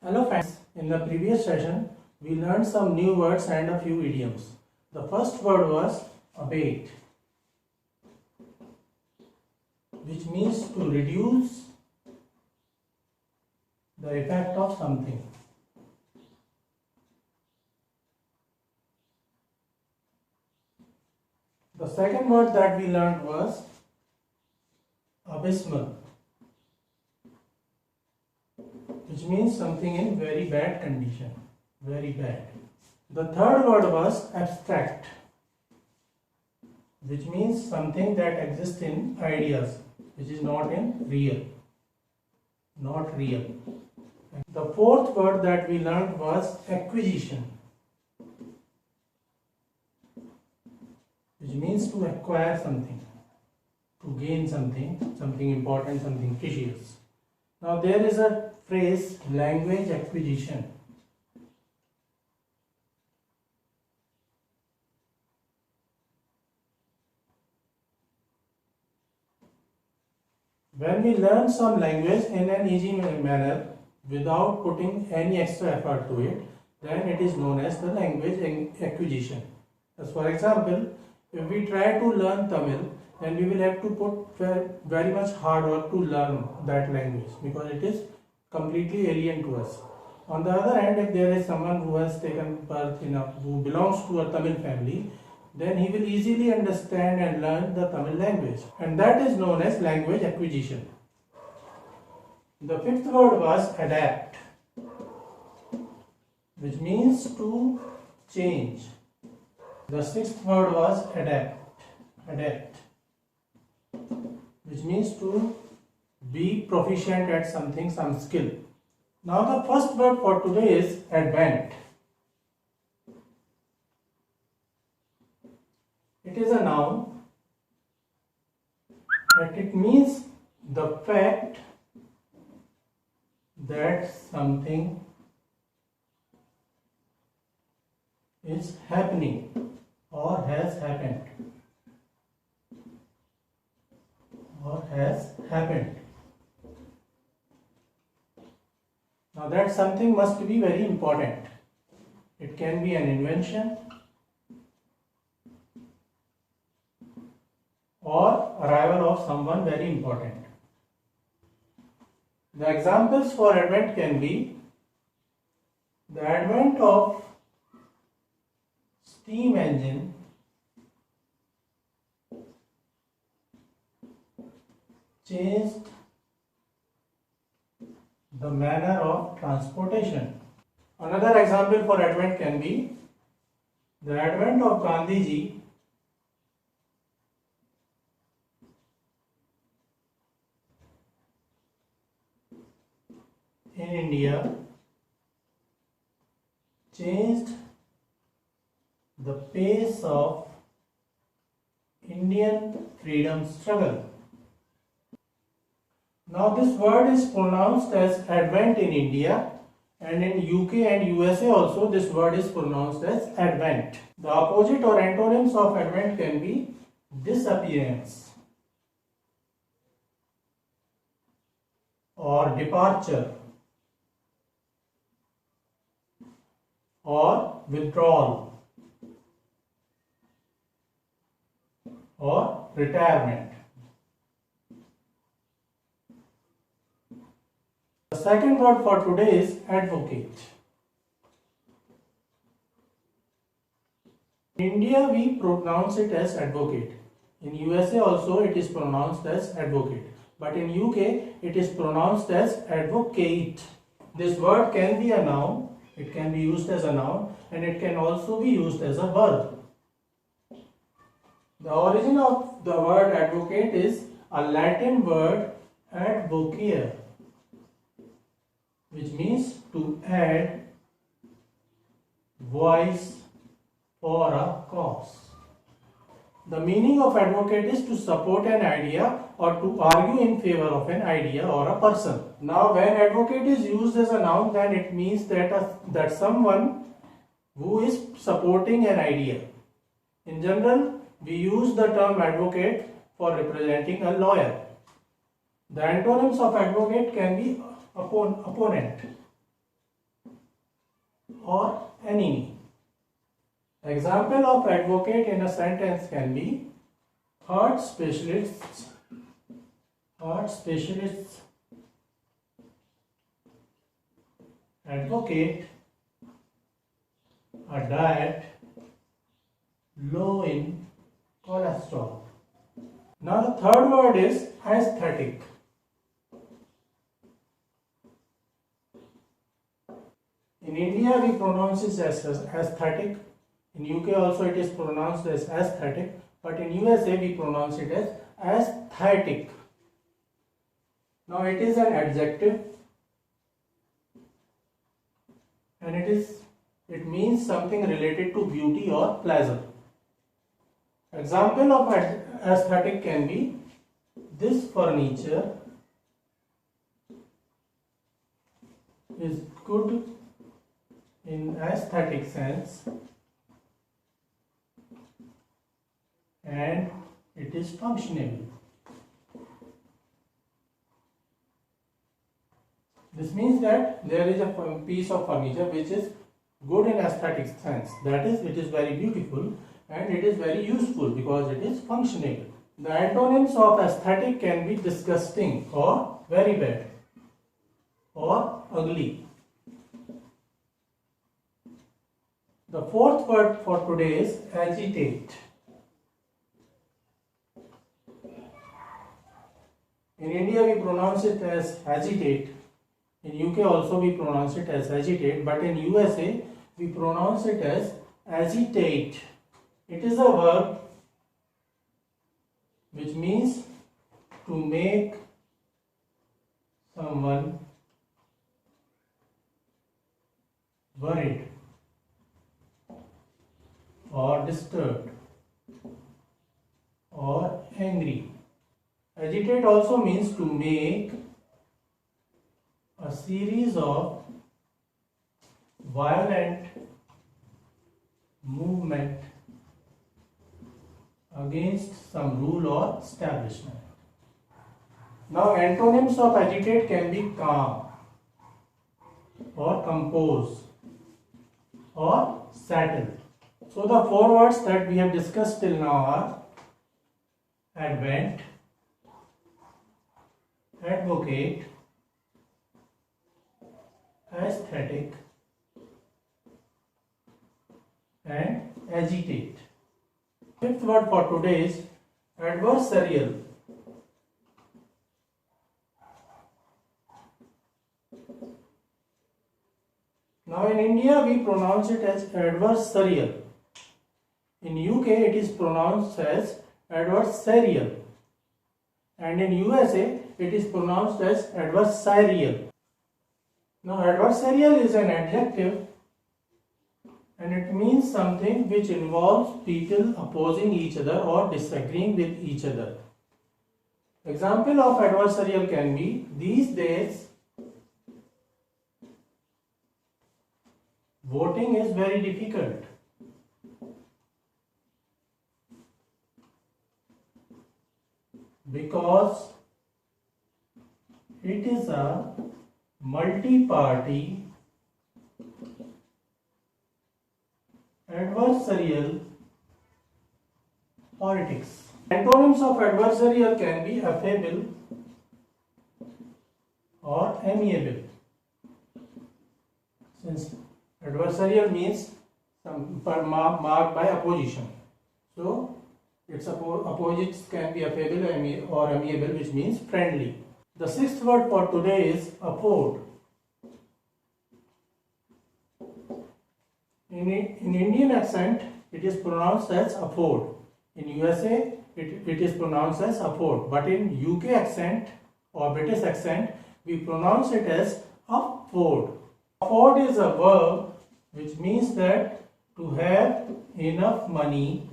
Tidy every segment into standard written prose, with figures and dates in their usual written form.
Hello friends, in the previous session we learned some new words and a few idioms. The first word was abate, which means to reduce the effect of something. The second word that we learned was abysmal, which means something in very bad condition, very bad. The third word was abstract, which means something that exists in ideas, which is not in real, not real. The fourth word that we learned was acquisition, which means to acquire something, to gain something, something important, something precious. Now there is a phrase, language acquisition. When we learn some language in an easy manner without putting any extra effort to it, then it is known as the language acquisition. As for example, if we try to learn Tamil, then we will have to put very much hard work to learn that language because it is completely alien to us. On the other hand, if there is someone who has taken birth who belongs to a Tamil family, then he will easily understand and learn the Tamil language, and that is known as language acquisition. The fifth word was adapt, which means to change. The sixth word was adapt, which means to be proficient at something, some skill. Now the first word for today is advent. It is a noun and it means the fact that something is happening or has happened Now that something must be very important. It can be an invention or arrival of someone very important. The examples for advent can be the advent of steam engine changed the manner of transportation. Another example for advent can be the advent of Gandhiji in India changed the pace of Indian freedom struggle. Now this word is pronounced as advent in India, and in UK and USA also this word is pronounced as advent. The opposite or antonyms of advent can be disappearance or departure or withdrawal or retirement. The second word for today is advocate. In India we pronounce it as advocate. In USA also it is pronounced as advocate. But in UK it is pronounced as advocate. This word can be a noun, it can be used as a noun, and it can also be used as a verb. The origin of the word advocate is a Latin word advocare, which means to add voice for a cause. The meaning of advocate is to support an idea or to argue in favor of an idea or a person. Now when advocate is used as a noun, then it means that someone who is supporting an idea. In general, we use the term advocate for representing a lawyer. The antonyms of advocate can be opponent. or enemy. Example of advocate in a sentence can be heart specialists, advocate a diet low in cholesterol. Now the third word is aesthetic. In India we pronounce it as aesthetic. In UK also it is pronounced as aesthetic, but in USA we pronounce it as aesthetic. Now it is an adjective and it means something related to beauty or pleasure. Example of aesthetic can be this furniture is good in aesthetic sense and it is functional. This means that there is a piece of furniture which is good in aesthetic sense, that is, it is very beautiful and it is very useful because it is functional. The antonyms of aesthetic can be disgusting or very bad or ugly. The fourth word for today is agitate. In India we pronounce it as agitate. In UK also we pronounce it as agitate, but in USA we pronounce it as agitate. It is a verb which means to make someone worried or disturbed or angry. Agitate also means to make a series of violent movement against some rule or establishment. Now antonyms of agitate can be calm or compose or settle. So the four words that we have discussed till now are advent, advocate, aesthetic and agitate. Fifth word for today is adversarial. Now in India we pronounce it as adversarial. In UK it is pronounced as adversarial and in USA it is pronounced as adversarial. Now adversarial is an adjective and it means something which involves people opposing each other or disagreeing with each other. Example of adversarial can be these days voting is very difficult. Because it is a multi-party adversarial politics. Antonyms of adversarial can be affable or amiable. Since adversarial means some marked by opposition, so its opposites can be affable or amiable, which means friendly. The sixth word for today is afford. In Indian accent, it is pronounced as afford. In USA, it is pronounced as afford. But in UK accent or British accent, we pronounce it as afford. Afford is a verb which means that to have enough money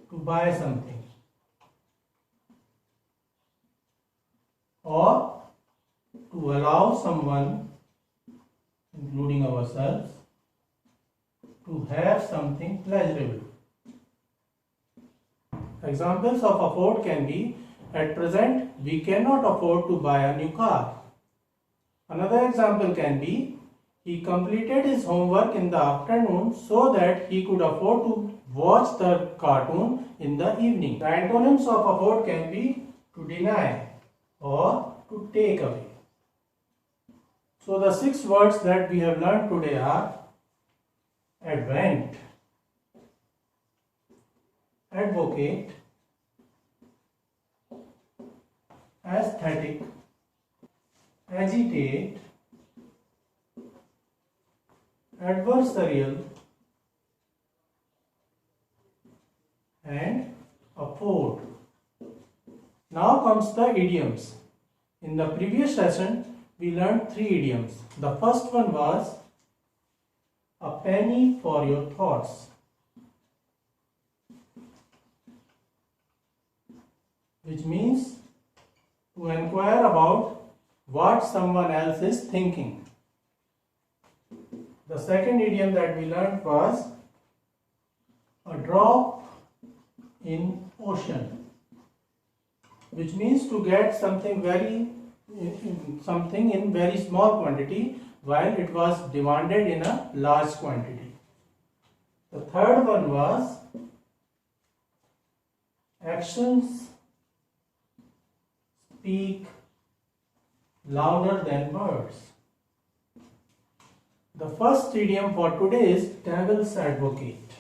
to buy something or to allow someone, including ourselves, to have something pleasurable. Examples of afford can be, at present we cannot afford to buy a new car. Another example can be, He completed his homework in the afternoon so that he could afford to watch the cartoon in the evening. The antonyms of afford can be to deny or to take away. So the 6 words that we have learned today are advent, advocate, aesthetic, agitate, adversarial, and afford. Now comes the idioms. In the previous session, we learned 3 idioms. The first one was a penny for your thoughts, which means to inquire about what someone else is thinking. The second idiom that we learned was a drop in ocean, which means to get something in very small quantity while it was demanded in a large quantity. The third one was actions speak louder than words. The first idiom for today is devil's advocate.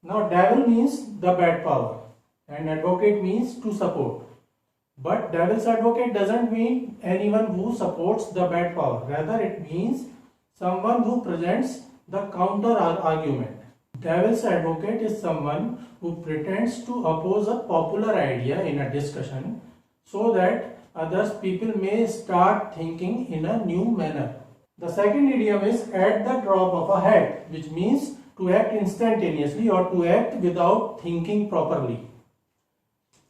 Now devil means the bad power and advocate means to support. But devil's advocate doesn't mean anyone who supports the bad power. Rather it means someone who presents the counter argument. Devil's advocate is someone who pretends to oppose a popular idea in a discussion so that others people may start thinking in a new manner. The second idiom is at the drop of a hat, which means to act instantaneously or to act without thinking properly.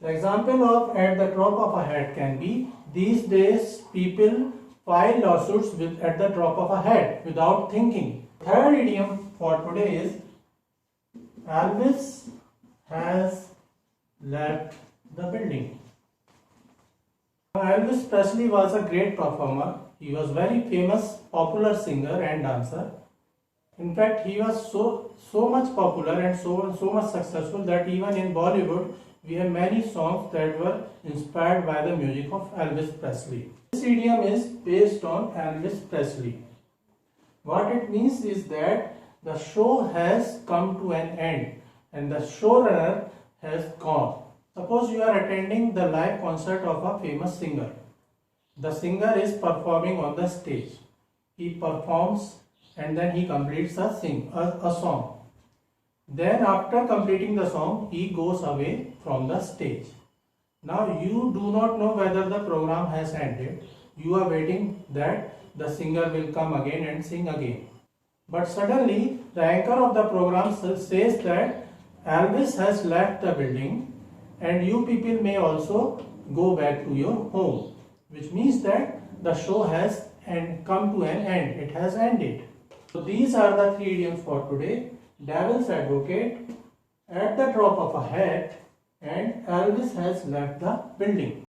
The example of at the drop of a hat can be these days people file lawsuits at the drop of a hat without thinking. Third idiom for today is Elvis has left the building. Elvis Presley was a great performer. He was very famous, popular singer and dancer. In fact, he was so much popular and so much successful that even in Bollywood, we have many songs that were inspired by the music of Elvis Presley. This idiom is based on Elvis Presley. What it means is that the show has come to an end and the showrunner has gone. Suppose you are attending the live concert of a famous singer. The singer is performing on the stage. He performs and then he completes a song. Then after completing the song, he goes away from the stage. Now you do not know whether the program has ended. You are waiting that the singer will come again and sing again. But suddenly the anchor of the program says that Elvis has left the building and you people may also go back to your home, which means that the show has come to an end. It has ended. So these are the 3 idioms for today. Devil's advocate, at the drop of a hat, and Elvis has left the building.